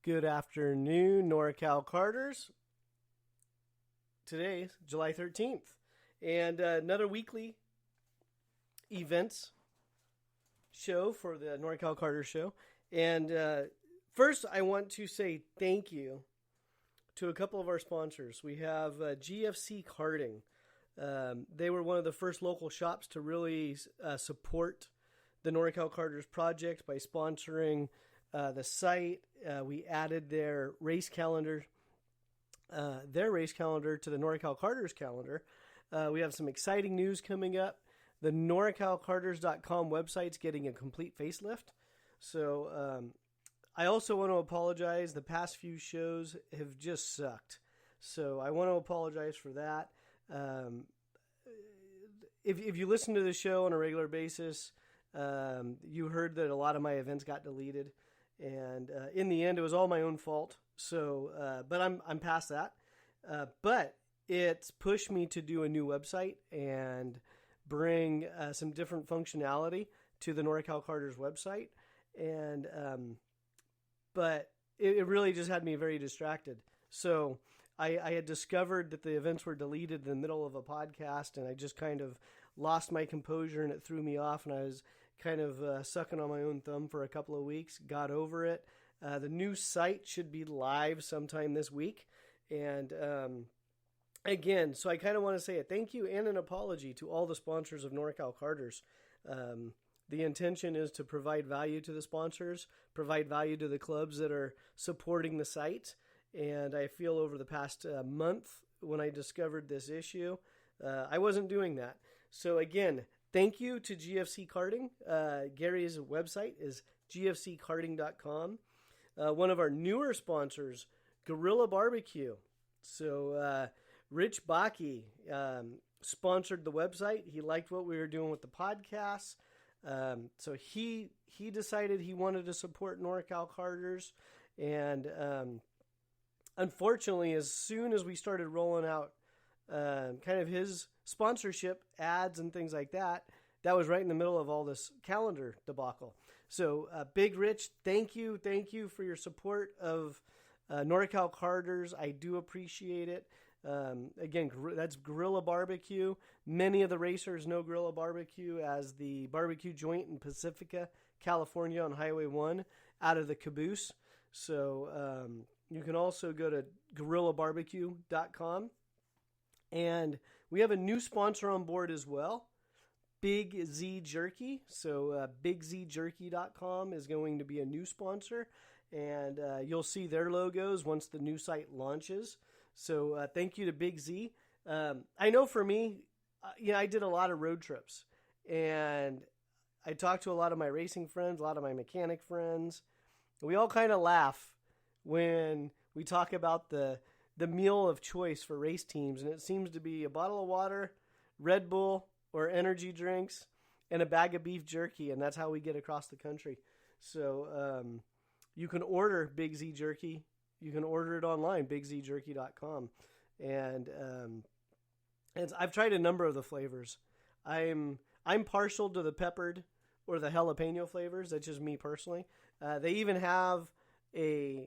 Good afternoon, Norcal Karters. Today's July 13th, and another weekly events show for the Norcal Karters show. And first, I want to say thank you to a couple of our sponsors. We have GFC Karting. They were one of the first local shops to really support the Norcal Karters project by sponsoring the site. We added their race calendar to the Norcal Karters calendar. We have some exciting news coming up. The NorcalKarters.com website's getting a complete facelift. So I also want to apologize. The past few shows have just sucked. So I want to apologize for that. If you listen to the show on a regular basis, you heard that a lot of my events got deleted. And in the end, it was all my own fault. So, but I'm past that. But it's pushed me to do a new website and bring some different functionality to the Norcal Karters website. And but it really just had me very distracted. So I had discovered that the events were deleted in the middle of a podcast, and I just kind of lost my composure, and it threw me off, and I was kind of sucking on my own thumb for a couple of weeks, got over it. The new site should be live sometime this week. And again, so I kind of want to say a thank you and an apology to all the sponsors of Norcal Karters. The intention is to provide value to the sponsors, provide value to the clubs that are supporting the site. And I feel over the past month, when I discovered this issue, I wasn't doing that. So again, thank you to GFC Karting. Gary's website is gfckarting.com. One of our newer sponsors, Gorilla Barbecue. So Rich Bakke sponsored the website. He liked what we were doing with the podcasts. So he decided he wanted to support Norcal Karters. And unfortunately, as soon as we started rolling out kind of his sponsorship ads and things like that, that was right in the middle of all this calendar debacle. So Big Rich, thank you for your support of Norcal Karters. I do appreciate it. Again, that's Gorilla Barbecue. Many of the racers know Gorilla Barbecue as the barbecue joint in Pacifica, California on Highway 1 out of the Caboose. So you can also go to gorillabarbecue.com. And we have a new sponsor on board as well, Big Z Jerky. So bigzjerky.com is going to be a new sponsor. And you'll see their logos once the new site launches. So thank you to Big Z. I know for me, I did a lot of road trips. And I talked to a lot of my racing friends, a lot of my mechanic friends. We all kind of laugh when we talk about the meal of choice for race teams, and it seems to be a bottle of water, Red Bull, or energy drinks, and a bag of beef jerky, and that's how we get across the country. So you can order Big Z Jerky. You can order it online, bigzjerky.com. And I've tried a number of the flavors. I'm partial to the peppered or the jalapeno flavors. That's just me personally. They even have a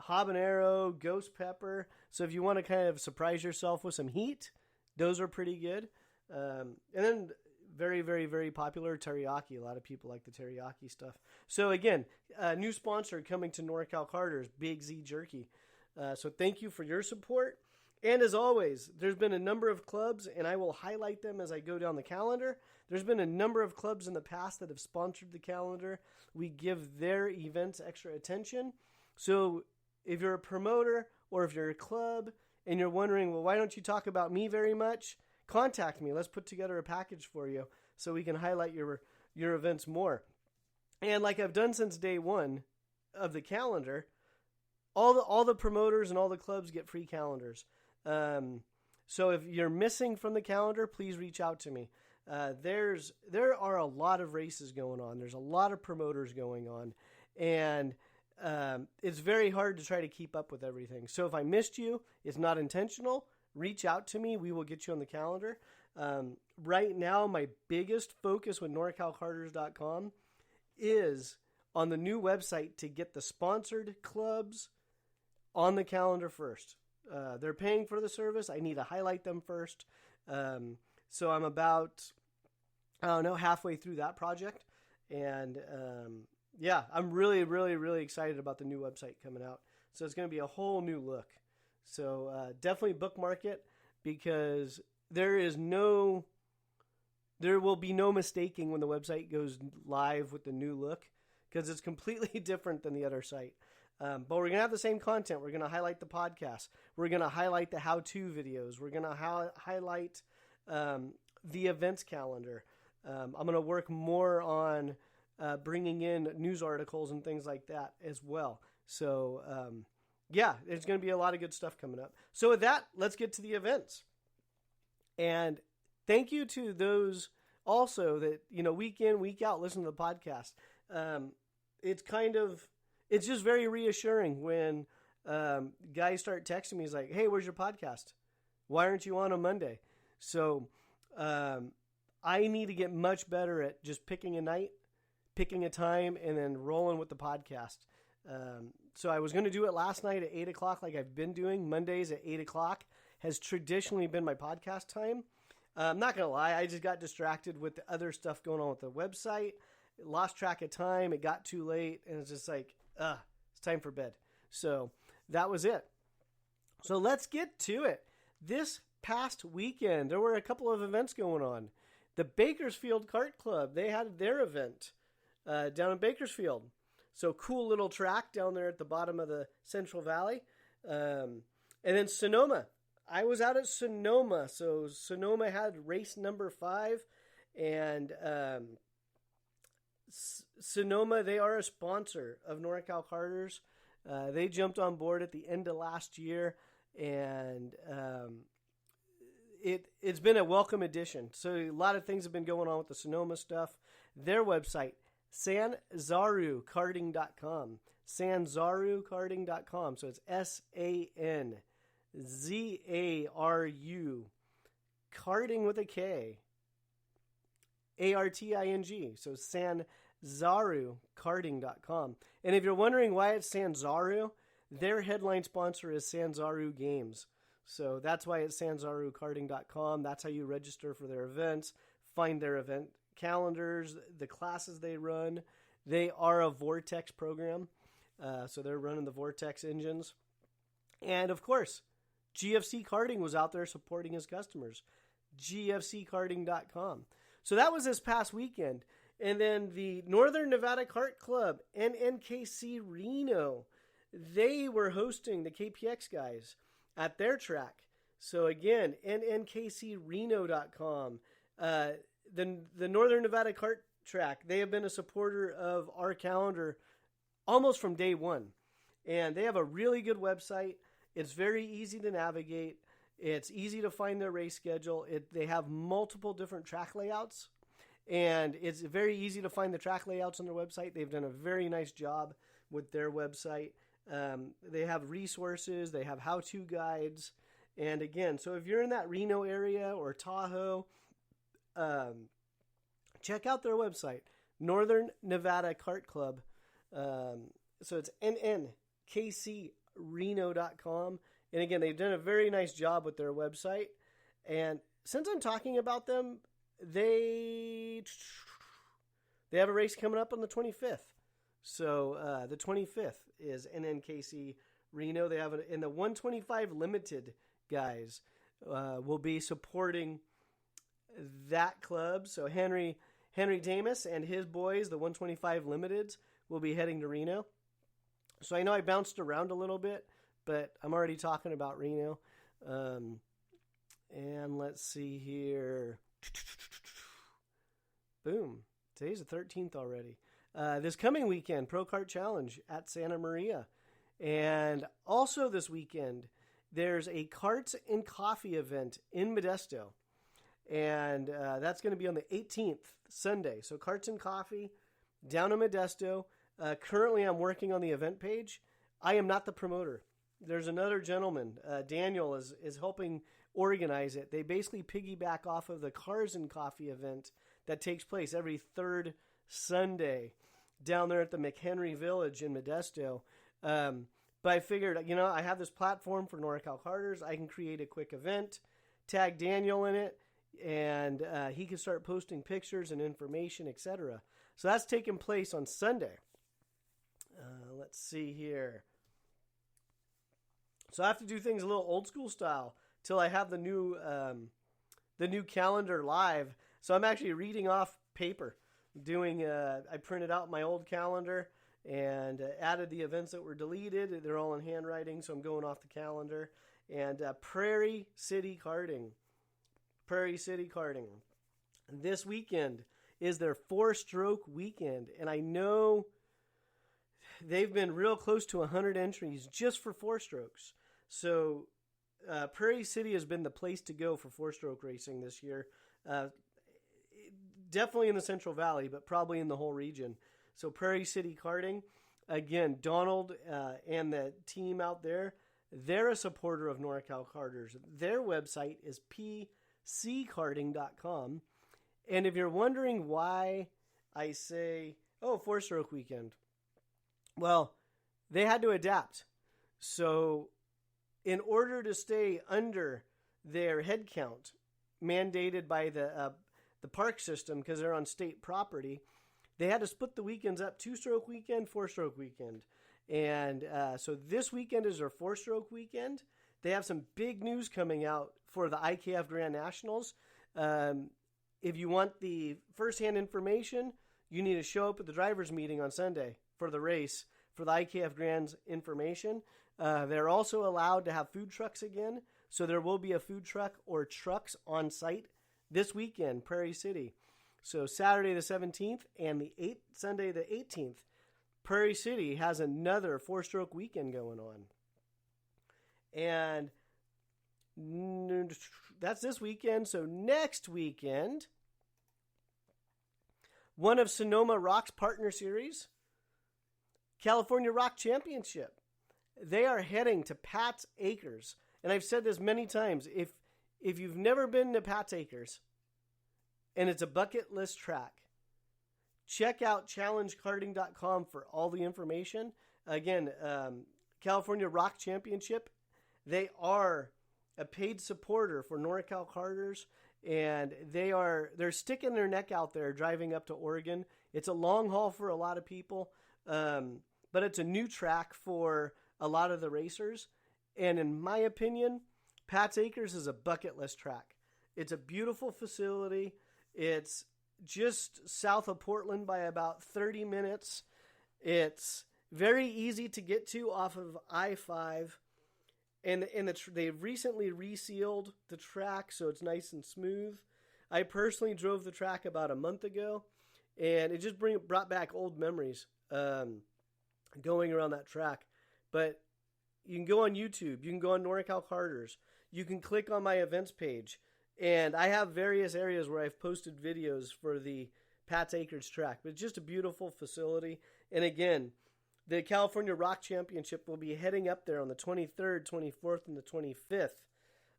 habanero, ghost pepper. So if you want to kind of surprise yourself with some heat, those are pretty good. And then very, very, very popular teriyaki. A lot of people like the teriyaki stuff. So again, a new sponsor coming to Norcal Karters, Big Z Jerky. So thank you for your support. And as always, there's been a number of clubs, and I will highlight them as I go down the calendar. There's been a number of clubs in the past that have sponsored the calendar. We give their events extra attention. So if you're a promoter or if you're a club and you're wondering, well, why don't you talk about me very much? Contact me. Let's put together a package for you so we can highlight your events more. And like I've done since day one of the calendar, all the promoters and all the clubs get free calendars. So if you're missing from the calendar, please reach out to me. There are a lot of races going on. There's a lot of promoters going on, and it's very hard to try to keep up with everything. So if I missed you, it's not intentional. Reach out to me. We will get you on the calendar. Right now, my biggest focus with NorcalKarters.com is on the new website to get the sponsored clubs on the calendar first. They're paying for the service. I need to highlight them first. So I'm about, halfway through that project. And I'm really, really, really excited about the new website coming out. So it's going to be a whole new look. So definitely bookmark it, because there will be no mistaking when the website goes live with the new look, because it's completely different than the other site. But we're going to have the same content. We're going to highlight the podcast. We're going to highlight the how-to videos. We're going to highlight the events calendar. I'm going to work more on bringing in news articles and things like that as well. So, there's going to be a lot of good stuff coming up. So with that, let's get to the events. And thank you to those also that, week in, week out, listen to the podcast. It's just very reassuring when guys start texting me. He's like, hey, where's your podcast? Why aren't you on Monday? So I need to get much better at just picking a night, picking a time, and then rolling with the podcast. So I was going to do it last night at 8 o'clock like I've been doing. Mondays at 8 o'clock has traditionally been my podcast time. I'm not going to lie, I just got distracted with the other stuff going on with the website. Lost track of time. It got too late, and it's just like, it's time for bed. So that was it. So let's get to it. This past weekend, there were a couple of events going on. The Bakersfield Kart Club, they had their event down in Bakersfield. So cool little track down there at the bottom of the Central Valley. And then Sonoma. I was out at Sonoma. So Sonoma had race number 5. And Sonoma, they are a sponsor of Norcal Karters. They jumped on board at the end of last year. And it's been a welcome addition. So a lot of things have been going on with the Sonoma stuff. Their website, sanzarukarting.com. sanzarukarting.com. So it's SANZARU, karting with a K, ARTING. So sanzarukarting.com. And if you're wondering why it's Sanzaru, their headline sponsor is Sanzaru Games. So that's why it's sanzarukarting.com. That's how you register for their events, find their event calendars, the classes they run. They are a Vortex program. So they're running the Vortex engines. And of course, GFC Karting was out there supporting his customers. GFCkarting.com. So that was this past weekend. And then the Northern Nevada Kart Club, NNKC Reno, they were hosting the KPX guys at their track. So again, nnkcreno.com. The Northern Nevada Kart track, they have been a supporter of our calendar almost from day one. And they have a really good website. It's very easy to navigate. It's easy to find their race schedule. They have multiple different track layouts. And it's very easy to find the track layouts on their website. They've done a very nice job with their website. They have resources. They have how-to guides. And again, so if you're in that Reno area or Tahoe, check out their website, Northern Nevada Kart Club. So it's nnkcreno.com. And again, they've done a very nice job with their website. And since I'm talking about them, they have a race coming up on the 25th. So the 25th is NNKC Reno. They have in the 125 Limited guys will be supporting that club. So Henry Damus and his boys, the 125 Limiteds, will be heading to Reno. So I know I bounced around a little bit, but I'm already talking about Reno. And let's see here. Boom. Today's the 13th already. This coming weekend, ProKart Challenge at Santa Maria. And also this weekend, there's a Karts and Coffee event in Modesto. And that's going to be on the 18th, Sunday. So Karts and Coffee down in Modesto. Currently, I'm working on the event page. I am not the promoter. There's another gentleman, Daniel, is helping organize it. They basically piggyback off of the Cars and Coffee event that takes place every third Sunday. down there at the McHenry Village in Modesto. But I figured, I have this platform for Norcal Karters. I can create a quick event, tag Daniel in it, and he can start posting pictures and information, etc. So that's taking place on Sunday. Let's see here. So I have to do things a little old school style till I have the new calendar live. So I'm actually reading off paper. I printed out my old calendar and added the events that were deleted. They're all in handwriting, so I'm going off the calendar. And Prairie City Karting. This weekend is their 4-stroke weekend. And I know they've been real close to 100 entries just for 4-strokes. So Prairie City has been the place to go for 4-stroke racing this year. Definitely in the Central Valley, but probably in the whole region. So Prairie City Karting, again, Donald and the team out there, they're a supporter of Norcal Karters. Their website is pckarting.com. And if you're wondering why I say, 4-stroke weekend, well, they had to adapt. So in order to stay under their head count mandated by the park system, because they're on state property, they had to split the weekends up: 2-stroke weekend, 4-stroke weekend. And so this weekend is their 4-stroke weekend. They have some big news coming out for the IKF Grand Nationals. If you want the firsthand information, you need to show up at the drivers' meeting on Sunday for the race for the IKF Grand's information. They're also allowed to have food trucks again. So there will be a food truck or trucks on site this weekend, Prairie City. So Saturday the 17th and Sunday the 18th, Prairie City has another 4-stroke weekend going on. And that's this weekend. So next weekend, one of Sonoma Rok's partner series, California Rock Championship. They are heading to Pat's Acres. And I've said this many times. If you've never been to Pat's Acres and it's a bucket list track, check out challengekarting.com for all the information. Again, California Rock Championship, they are a paid supporter for Norcal Karters, and they're sticking their neck out there driving up to Oregon. It's a long haul for a lot of people, but it's a new track for a lot of the racers. And in my opinion, Pat's Acres is a bucket list track. It's a beautiful facility. It's just south of Portland by about 30 minutes. It's very easy to get to off of I-5. And they've recently resealed the track, so it's nice and smooth. I personally drove the track about a month ago, and it just brought back old memories going around that track. But you can go on YouTube. You can go on Norcal Karters. You can click on my events page. And I have various areas where I've posted videos for the Pat's Acres track. But it's just a beautiful facility. And again, the California Rock Championship will be heading up there on the 23rd, 24th, and the 25th.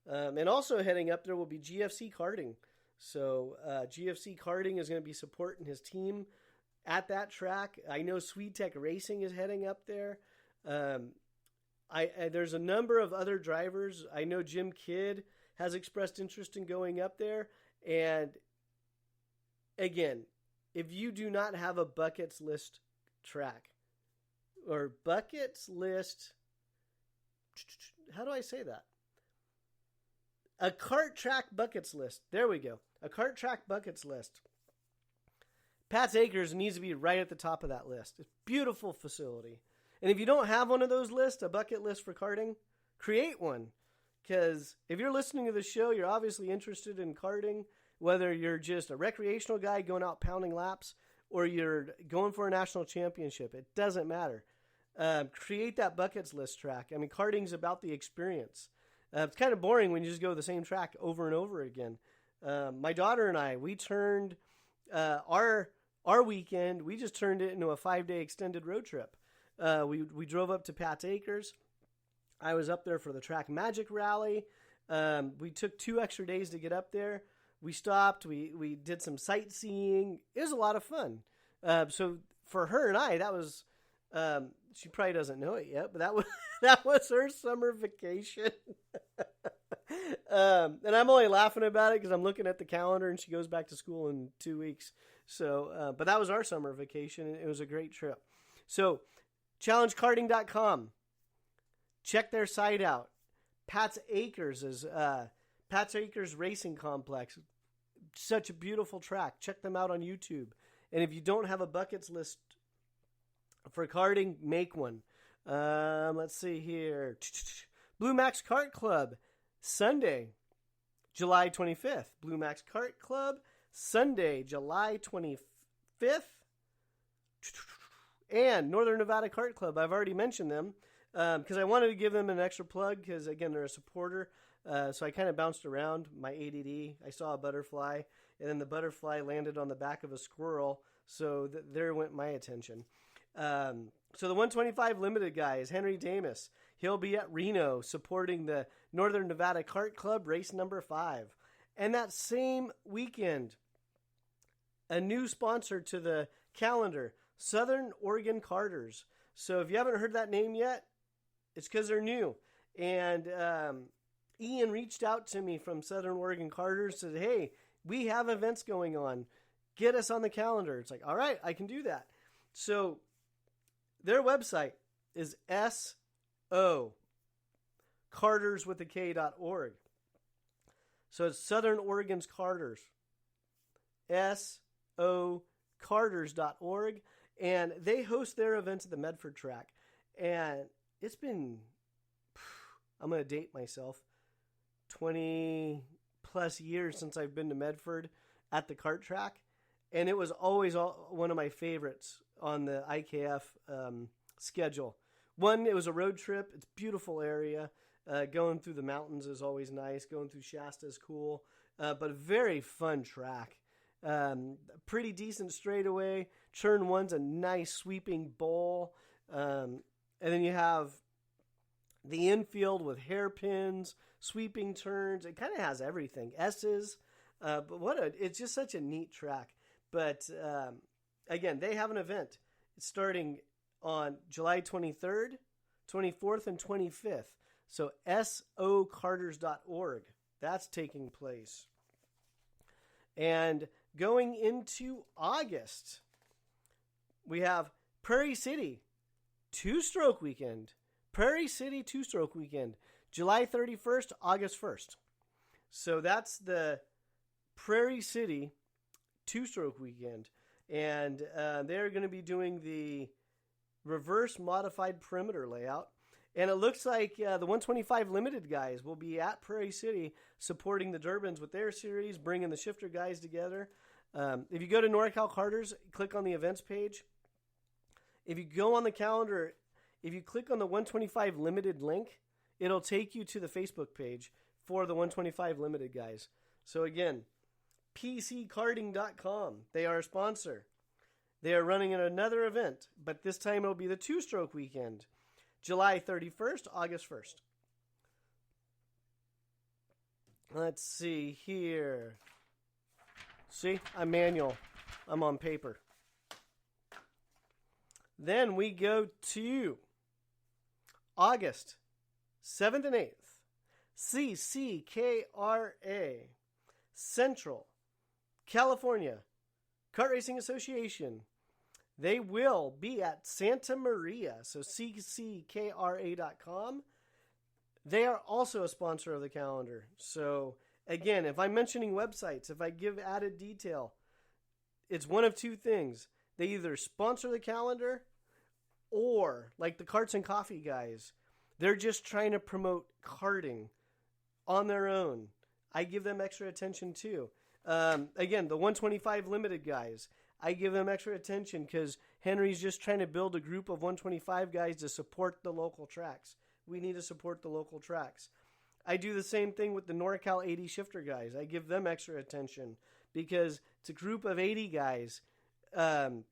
And also heading up there will be GFC Karting. So GFC Karting is going to be supporting his team at that track. I know Sweet Tech Racing is heading up there. There's a number of other drivers. I know Jim Kidd has expressed interest in going up there. And again, if you do not have a buckets list track, or buckets list, how do I say that? A kart track buckets list. There we go. A kart track buckets list. Pat's Acres needs to be right at the top of that list. It's a beautiful facility. And if you don't have one of those lists, a bucket list for karting, create one. Because if you're listening to the show, you're obviously interested in karting, whether you're just a recreational guy going out pounding laps or you're going for a national championship. It doesn't matter. Create that buckets list track. I mean, karting's about the experience. It's kind of boring when you just go the same track over and over again. My daughter and I, we turned our weekend, we just turned it into a 5-day extended road trip. We drove up to Pat's Acres. I was up there for the Track Magic Rally. We took 2 extra days to get up there. We stopped. We did some sightseeing. It was a lot of fun. So for her and I, that was, she probably doesn't know it yet, but that was her summer vacation. And I'm only laughing about it because I'm looking at the calendar and she goes back to school in 2 weeks. So, but that was our summer vacation and it was a great trip. So challengekarting.com. Check their site out. Pat's Acres is, Pat's Acres Racing Complex. Such a beautiful track. Check them out on YouTube. And if you don't have a buckets list for karting, make one. Let's see here. Blue Max Kart Club, Sunday, July 25th. Blue Max Kart Club, Sunday, July 25th. And Northern Nevada Kart Club, I've already mentioned them because I wanted to give them an extra plug because, again, they're a supporter. So I kind of bounced around my ADD. I saw a butterfly, and then the butterfly landed on the back of a squirrel. So there went my attention. So the 125 Limited guy is Henry Damus. He'll be at Reno supporting the Northern Nevada Kart Club race number 5. And that same weekend, a new sponsor to the calendar, Southern Oregon Karters. So if you haven't heard that name yet, it's because they're new. And Ian reached out to me from Southern Oregon Karters, said, hey, we have events going on. Get us on the calendar. It's like, all right, I can do that. So their website is SOKarters.org. So it's Southern Oregon's Karters. SOKarters.org. And they host their events at the Medford track. And it's been, I'm going to date myself, 20 plus years since I've been to Medford at the kart track. And it was always one of my favorites on the IKF schedule. One, it was a road trip. It's a beautiful area. Going through the mountains is always nice. Going through Shasta is cool. But a very fun track. Pretty decent straightaway. Turn 1's a nice sweeping bowl. And then you have the infield with hairpins, sweeping turns. It kind of has everything. S's. But it's just such a neat track. But again, they have an event. It's starting on July 23rd, 24th, and 25th. So SOKarters.org. That's taking place. And going into August, we have Prairie City two-stroke weekend. Prairie City two-stroke weekend. July 31st, August 1st. So that's the Prairie City two-stroke weekend. And they're going to be doing the reverse modified perimeter layout. And it looks like the 125 Limited guys will be at Prairie City supporting the Durbans with their series, bringing the shifter guys together. If you go to Norcal Karters, click on the events page. If you go on the calendar, if you click on the 125 Limited link, it'll take you to the Facebook page for the 125 Limited guys. So again, PCKarting.com. They are a sponsor. They are running another event, but this time it'll be the two-stroke weekend. July 31st, August 1st. Let's see here. See, I'm manual. I'm on paper. Then we go to August 7th and 8th. CCKRA, Central California Kart Racing Association. They will be at Santa Maria, so cckra.com. They are also a sponsor of the calendar. So, again, if I'm mentioning websites, if I give added detail, it's one of two things. They either sponsor the calendar or, like the Karts and Coffee guys, they're just trying to promote karting on their own. I give them extra attention too. Again, the 125 Limited guys, I give them extra attention because Henry's just trying to build a group of 125 guys to support the local tracks. We need to support the local tracks. I do the same thing with the NorCal 80 shifter guys. I give them extra attention because it's a group of 80 guys that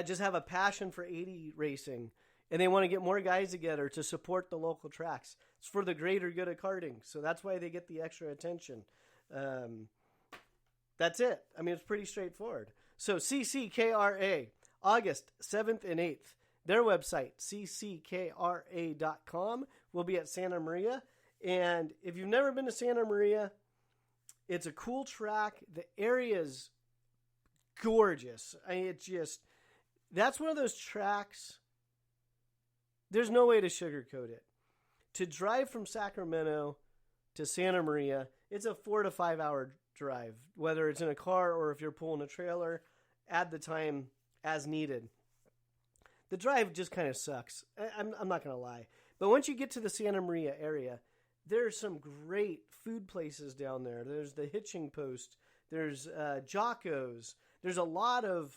just have a passion for 80 racing, and they want to get more guys together to support the local tracks. It's for the greater good of karting, so that's why they get the extra attention. That's it. I mean, it's pretty straightforward. So CCKRA, August 7th and 8th. Their website, cckra.com, will be at Santa Maria. And if you've never been to Santa Maria, it's a cool track. The area's gorgeous. That's one of those tracks, there's no way to sugarcoat it. To drive from Sacramento to Santa Maria, it's a 4 to 5 hour drive, whether it's in a car or if you're pulling a trailer, add the time as needed. The drive just kind of sucks. I'm not going to lie. But once you get to the Santa Maria area, there's some great food places down there. There's the Hitching Post. There's Jocko's. There's a lot of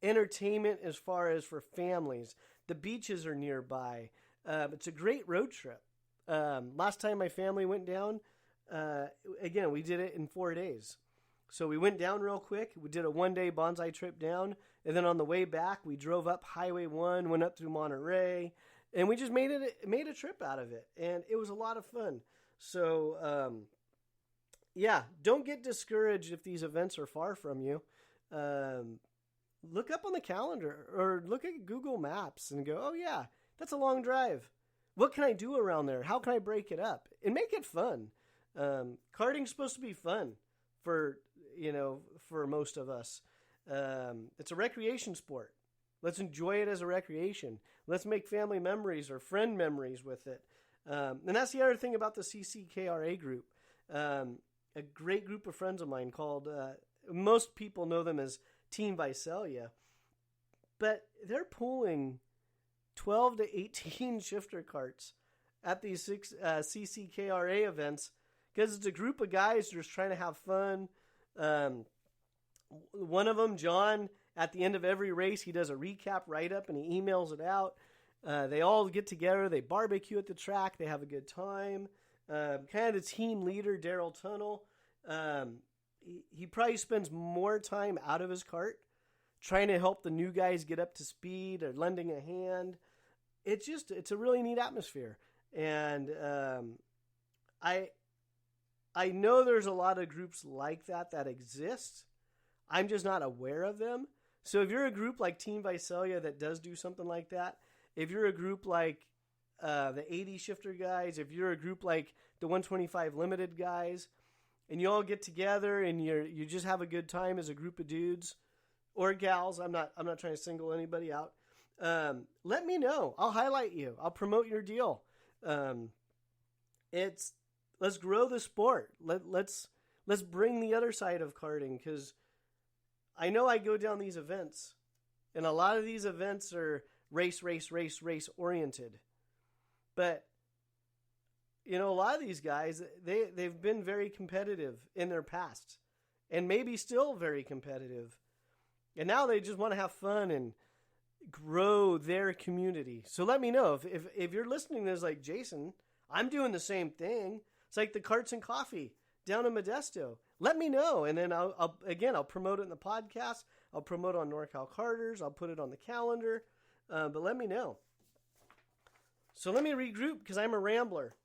entertainment as far as for families. The beaches are nearby. It's a great road trip. Last time my family went down, again, we did it in 4 days. So we went down real quick. We did a 1-day bonsai trip down. And then on the way back, we drove up Highway 1, went up through Monterey. And we just made a trip out of it. And it was a lot of fun. So, don't get discouraged if these events are far from you. Look up on the calendar or look at Google Maps and go, oh, yeah, that's a long drive. What can I do around there? How can I break it up? And make it fun. Karting's supposed to be fun for most of us. It's a recreation sport. Let's enjoy it as a recreation. Let's make family memories or friend memories with it. And that's the other thing about the CCKRA group. A great group of friends of mine called, most people know them as Team Visalia, but they're pulling 12 to 18 shifter carts at these CCKRA events because it's a group of guys just trying to have fun. One of them, John, at the end of every race, he does a recap write-up and he emails it out. They all get together. They barbecue at the track. They have a good time. Kind of the team leader, Daryl Tunnel, he probably spends more time out of his cart trying to help the new guys get up to speed or lending a hand. It's a really neat atmosphere. And I know there's a lot of groups like that exist. I'm just not aware of them. So if you're a group like Team Visalia that does do something like that, if you're a group like the 80 shifter guys, if you're a group like the 125 limited guys, and you all get together and you just have a good time as a group of dudes or gals, I'm not trying to single anybody out. Let me know. I'll highlight you. I'll promote your deal. Let's grow the sport. Let's bring the other side of karting, because I know I go down these events, and a lot of these events are race oriented. But a lot of these guys, they've been very competitive in their past, and maybe still very competitive. And now they just want to have fun and grow their community. So let me know if you're listening to this like Jason, I'm doing the same thing. It's like the Karts and Coffee down in Modesto. Let me know, and then I'll promote it in the podcast. I'll promote it on Norcal Karters. I'll put it on the calendar. But let me know. So let me regroup because I'm a rambler.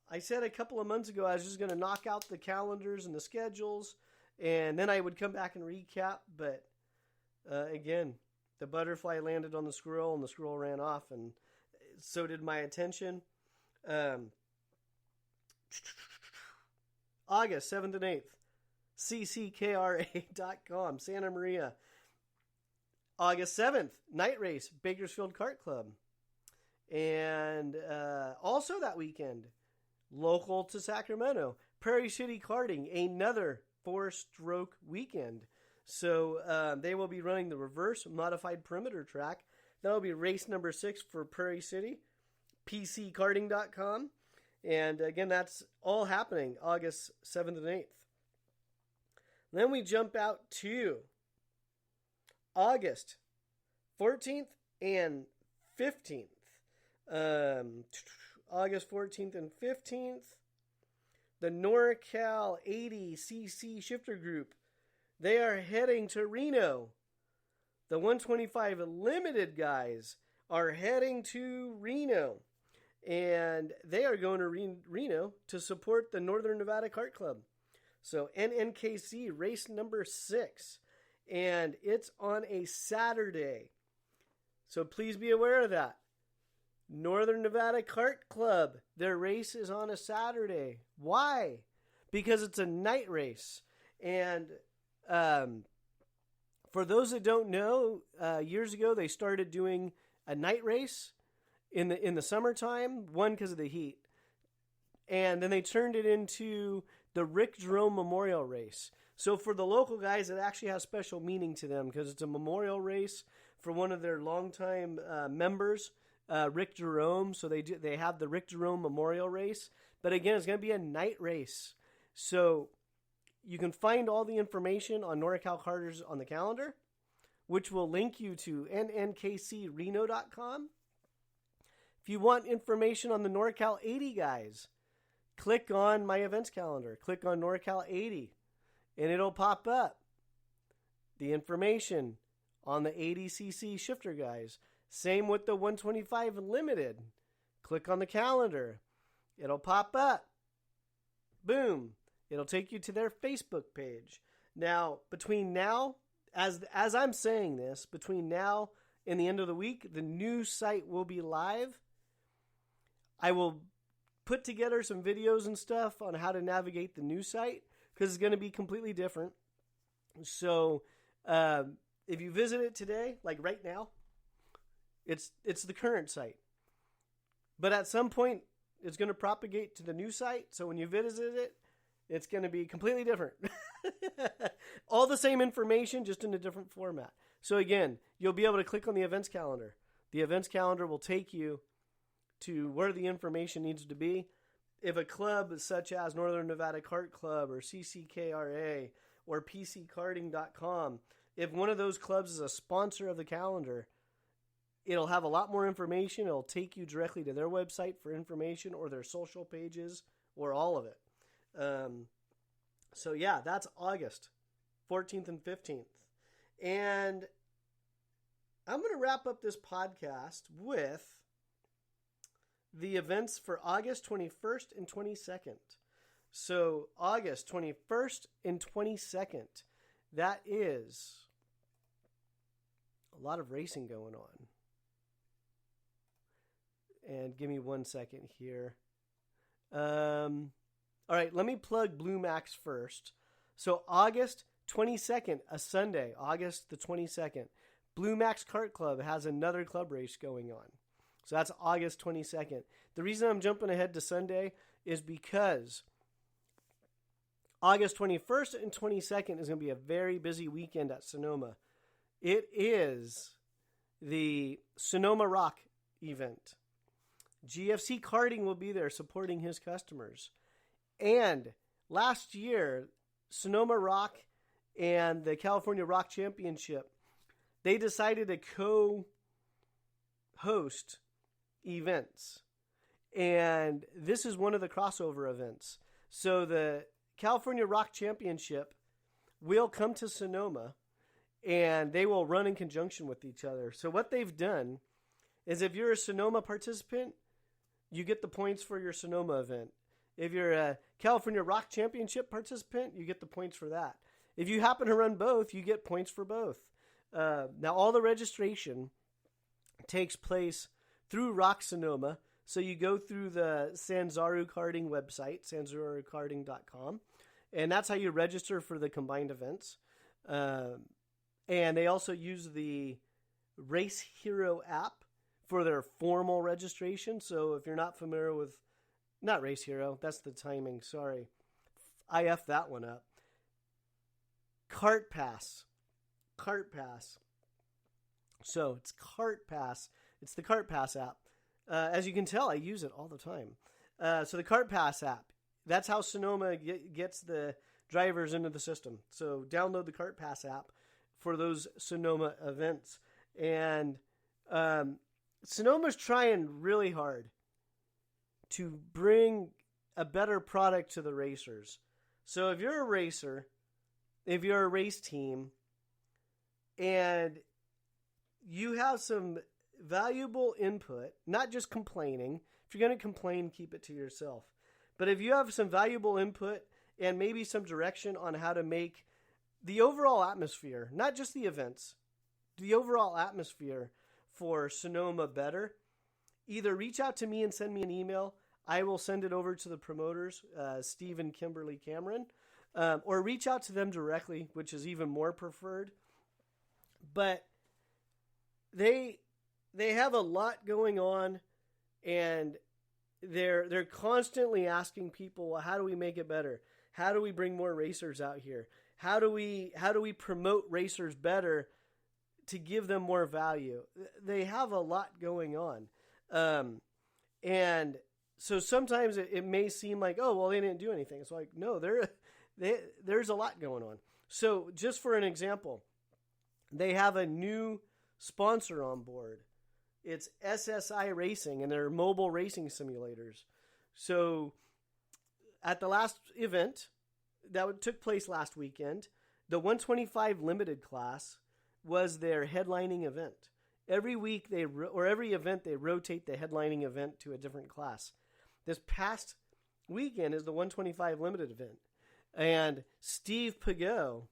I said a couple of months ago I was just going to knock out the calendars and the schedules, and then I would come back and recap. But again, the butterfly landed on the squirrel, and the squirrel ran off, and so did my attention. August 7th and 8th, cckra.com, Santa Maria. August 7th, night race, Bakersfield Kart Club. And also that weekend, local to Sacramento, Prairie City Karting, another 4-stroke weekend. So they will be running the reverse modified perimeter track. That will be race number 6 for Prairie City, pckarting.com. And again, that's all happening August 7th and 8th. Then we jump out to August 14th and 15th. August 14th and 15th, the NorCal 80cc shifter group, they are heading to Reno. The 125 limited guys are heading to Reno, and they are going to Reno to support the Northern Nevada Kart Club. So NNKC race number 6. and it's on a Saturday. So please be aware of that. Northern Nevada Kart Club, their race is on a Saturday. Why? Because it's a night race. And for those that don't know, years ago they started doing a night race in the summertime, one because of the heat. And then they turned it into the Rick Jerome Memorial Race. So for the local guys, it actually has special meaning to them because it's a memorial race for one of their longtime members, Rick Jerome. So they have the Rick Jerome Memorial Race. But again, it's going to be a night race. So you can find all the information on Norcal Karters on the calendar, which will link you to nnkcreno.com. If you want information on the NorCal 80 guys, click on my events calendar. Click on NorCal 80, and it'll pop up the information on the 80cc shifter guys. Same with the 125 Limited. Click on the calendar. It'll pop up. Boom. It'll take you to their Facebook page. Now, between now, as I'm saying this, between now and the end of the week, the new site will be live. I will put together some videos and stuff on how to navigate the new site because it's going to be completely different. So if you visit it today, like right now, it's the current site. But at some point, it's going to propagate to the new site. So when you visit it, it's going to be completely different. All the same information, just in a different format. So again, you'll be able to click on the events calendar. The events calendar will take you to where the information needs to be. If a club such as Northern Nevada Kart Club or CCKRA or PCKarting.com, if one of those clubs is a sponsor of the calendar, it'll have a lot more information. It'll take you directly to their website for information or their social pages or all of it. So yeah, that's August 14th and 15th. And I'm going to wrap up this podcast with the events for August 21st and 22nd. So August 21st and 22nd, that is a lot of racing going on. And give me 1 second here. All right, let me plug Blue Max first. So August 22nd, a Sunday, August the 22nd, Blue Max Kart Club has another club race going on. So that's August 22nd. The reason I'm jumping ahead to Sunday is because August 21st and 22nd is going to be a very busy weekend at Sonoma. It is the Sonoma Rok event. GFC Karting will be there supporting his customers. And last year, Sonoma Rok and the California Rock Championship, they decided to co-host events. And this is one of the crossover events. So the California Rock Championship will come to Sonoma, and they will run in conjunction with each other. So what they've done is if you're a Sonoma participant, you get the points for your Sonoma event. If you're a California Rock Championship participant, you get the points for that. If you happen to run both, you get points for both. Now, all the registration takes place through Rock Sonoma. So you go through the Sanzaru Karting website, sanzarukarting.com, and that's how you register for the combined events. And they also use the Race Hero app for their formal registration. So if you're not familiar with, not Race Hero, that's the timing, sorry. I effed that one up. Kart Pass. So it's Kart Pass. It's the Kart Pass app. As you can tell, I use it all the time. So the Kart Pass app, that's how Sonoma gets the drivers into the system. So download the Kart Pass app for those Sonoma events. And Sonoma's trying really hard to bring a better product to the racers. So if you're a racer, if you're a race team, and you have some valuable input, not just complaining. If you're going to complain, keep it to yourself. But if you have some valuable input and maybe some direction on how to make the overall atmosphere, not just the events, the overall atmosphere for Sonoma better, either reach out to me and send me an email. I will send it over to the promoters, Steve and Kimberly Cameron, or reach out to them directly, which is even more preferred. But they have a lot going on, and they're constantly asking people, well, how do we make it better? How do we bring more racers out here? How do we promote racers better to give them more value? They have a lot going on. And so sometimes it may seem like, oh, well, they didn't do anything. It's like, no, there's a lot going on. So just for an example, they have a new sponsor on board. It's SSI Racing, and they're mobile racing simulators. So at the last event that took place last weekend, the 125 limited class was their headlining event. Every week every event they rotate the headlining event to a different class. This past weekend is the 125 limited event, and Steve Pageau.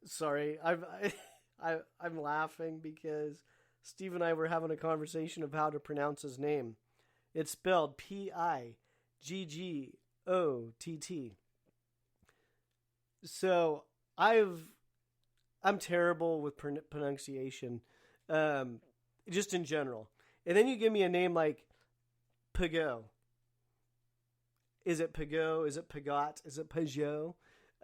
Sorry, I'm laughing because Steve and I were having a conversation of how to pronounce his name. It's spelled Piggott. So I'm terrible with pronunciation, just in general. And then you give me a name like Pageau. Is it Pageau? Is it Pagot? Is it Peugeot?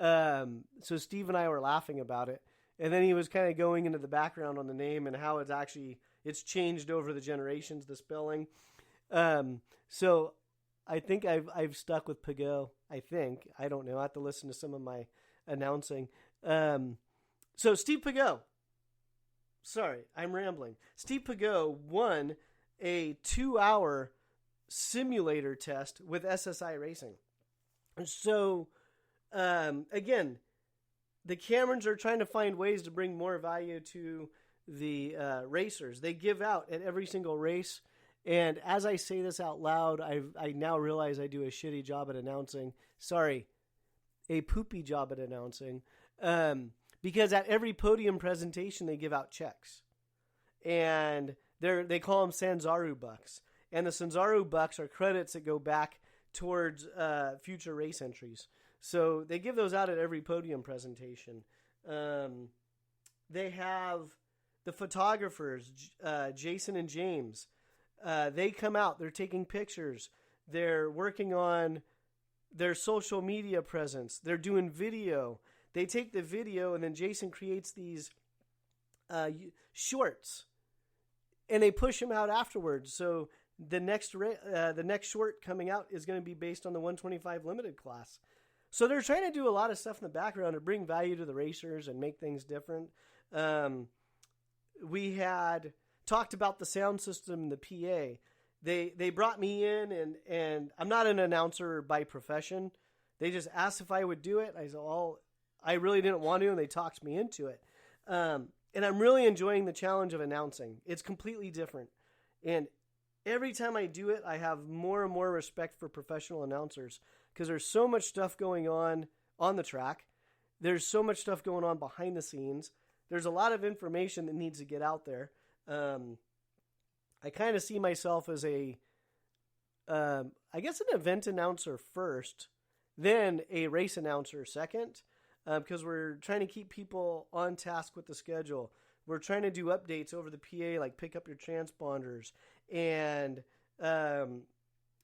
So Steve and I were laughing about it. And then he was kind of going into the background on the name and how it's changed over the generations, the spelling. So I think I've stuck with Pageau. I don't know. I have to listen to some of my announcing. So Steve Pageau. Sorry, I'm rambling. Steve Pageau won a 2-hour simulator test with SSI Racing. So, again, the Camerons are trying to find ways to bring more value to the racers. They give out at every single race. And as I say this out loud, I now realize I do a shitty job at announcing. Sorry, a poopy job at announcing. Because at every podium presentation, they give out checks. And they call them Sanzaru bucks. And the Sanzaru bucks are credits that go back towards future race entries. So they give those out at every podium presentation. They have the photographers, Jason and James. They come out. They're taking pictures. They're working on their social media presence. They're doing video. They take the video, and then Jason creates these shorts, and they push them out afterwards. So the next short coming out is going to be based on the 125 limited class. So they're trying to do a lot of stuff in the background to bring value to the racers and make things different. We had talked about the sound system, the PA. They brought me in, and I'm not an announcer by profession. They just asked if I would do it. I said, well, I really didn't want to, and they talked me into it. And I'm really enjoying the challenge of announcing. It's completely different. And every time I do it, I have more and more respect for professional announcers because there's so much stuff going on the track. There's so much stuff going on behind the scenes. There's a lot of information that needs to get out there. I kind of see myself as I guess an event announcer first, then a race announcer second, because we're trying to keep people on task with the schedule. We're trying to do updates over the PA, like pick up your transponders and,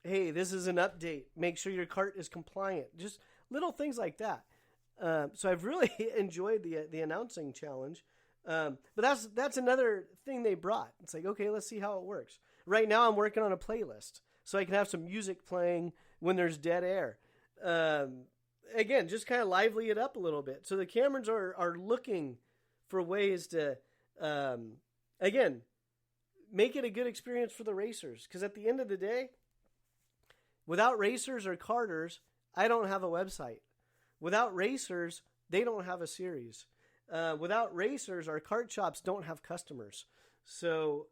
hey, this is an update. Make sure your cart is compliant. Just little things like that. So I've really enjoyed the announcing challenge. But that's another thing they brought. It's like, okay, let's see how it works. Right now I'm working on a playlist so I can have some music playing when there's dead air. Again, just kind of lively it up a little bit. So the Camerons are looking for ways to, again, make it a good experience for the racers. Because at the end of the day, without racers or karters, I don't have a website. Without racers, they don't have a series. Without racers, our kart shops don't have customers. So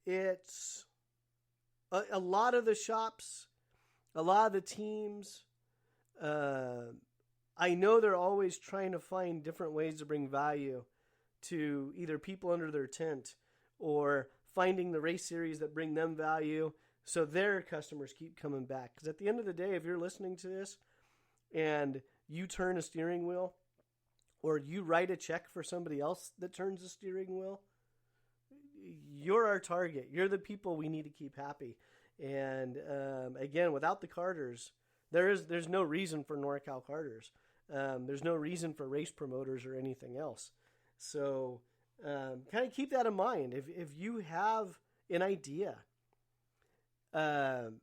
it's a lot of the shops, a lot of the teams, I know they're always trying to find different ways to bring value to either people under their tent or finding the race series that bring them value so their customers keep coming back. Because at the end of the day, if you're listening to this and you turn a steering wheel or you write a check for somebody else that turns a steering wheel, you're our target. You're the people we need to keep happy. And again, without the Karters, there's no reason for Norcal Karters. There's no reason for race promoters or anything else. So kind of keep that in mind. If you have an idea and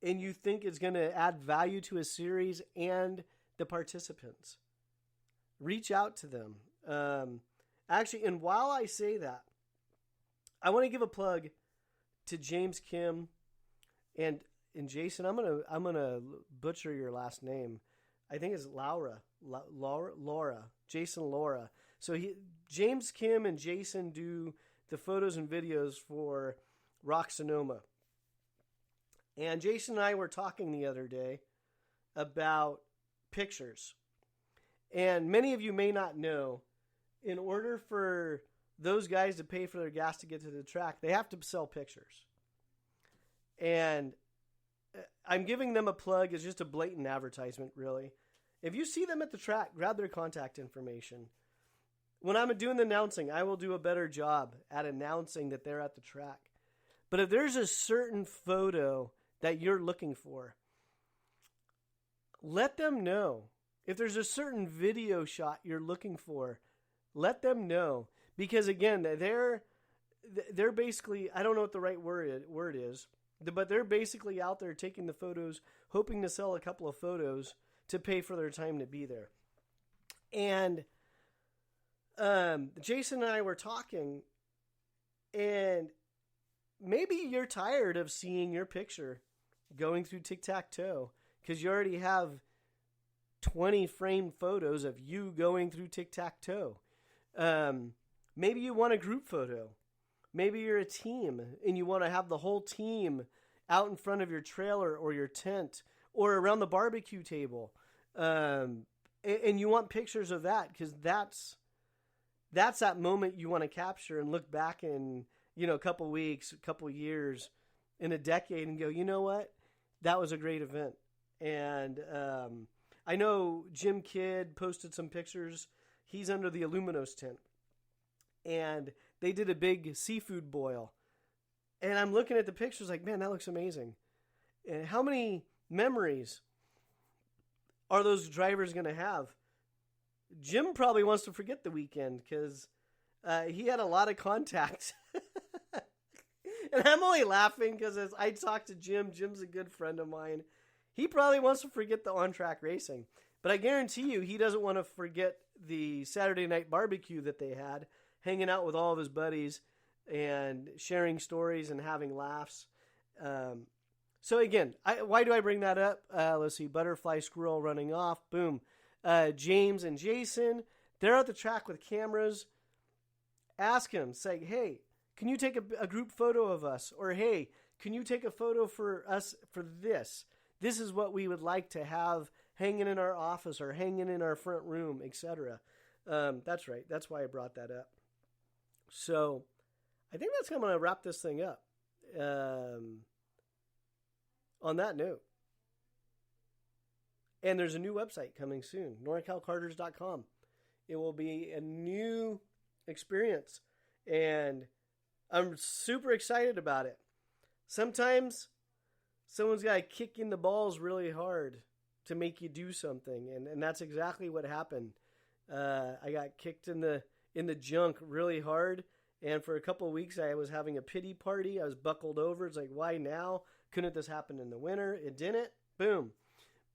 you think it's going to add value to a series and the participants, reach out to them. Actually, and while I say that, I want to give a plug to James Kim and Jason. I'm gonna butcher your last name. I think it's Laura. Jason Laura. So James Kim and Jason do the photos and videos for Rock Sonoma. And Jason and I were talking the other day about pictures. And many of you may not know, in order for those guys to pay for their gas to get to the track, they have to sell pictures. And I'm giving them a plug. It's just a blatant advertisement, really. If you see them at the track, grab their contact information. When I'm doing the announcing, I will do a better job at announcing that they're at the track. But if there's a certain photo that you're looking for, let them know. If there's a certain video shot you're looking for, let them know. Because again, they're basically, I don't know what the right word is, but they're basically out there taking the photos, hoping to sell a couple of photos to pay for their time to be there. And Jason and I were talking, and maybe you're tired of seeing your picture going through tic-tac-toe because you already have 20 framed photos of you going through tic-tac-toe. Maybe you want a group photo. Maybe you're a team and you want to have the whole team out in front of your trailer or your tent or around the barbecue table. And you want pictures of that because that's that moment you want to capture and look back in, a couple weeks, a couple years, in a decade and go, you know what? That was a great event. And I know Jim Kidd posted some pictures. He's under the Aluminos tent. And they did a big seafood boil. And I'm looking at the pictures like, man, that looks amazing. And how many memories are those drivers going to have? Jim probably wants to forget the weekend because he had a lot of contacts. And I'm only laughing because as I talk to Jim, Jim's a good friend of mine. He probably wants to forget the on-track racing. But I guarantee you he doesn't want to forget the Saturday night barbecue that they had, hanging out with all of his buddies and sharing stories and having laughs. So again, why do I bring that up? Let's see, butterfly squirrel running off. Boom. James and Jason, they're at the track with cameras. Ask him, say, hey, can you take a group photo of us? Or, hey, can you take a photo for us for this? This is what we would like to have hanging in our office or hanging in our front room, etc. That's right. That's why I brought that up. So I think that's how I'm going to wrap this thing up. On that note. And there's a new website coming soon, norcalkarters.com. It will be a new experience, and I'm super excited about it. Sometimes someone's got to kick in the balls really hard to make you do something, and that's exactly what happened. I got kicked in the junk really hard, and for a couple of weeks I was having a pity party. I was buckled over. It's like, why now? Couldn't this happen in the winter? It didn't. Boom.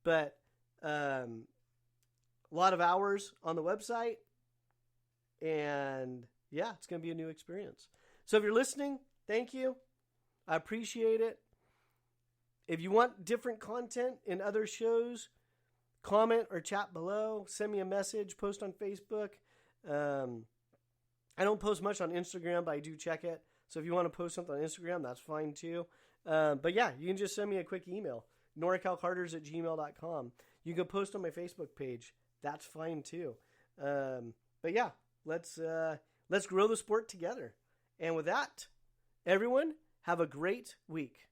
But a lot of hours on the website, and yeah, it's going to be a new experience. So if you're listening, thank you. I appreciate it. If you want different content in other shows, comment or chat below. Send me a message. Post on Facebook. I don't post much on Instagram, but I do check it. So if you want to post something on Instagram, that's fine too. But yeah, you can just send me a quick email, norcalkarters@gmail.com. You can post on my Facebook page. That's fine too. But yeah, let's grow the sport together. And with that, everyone, have a great week.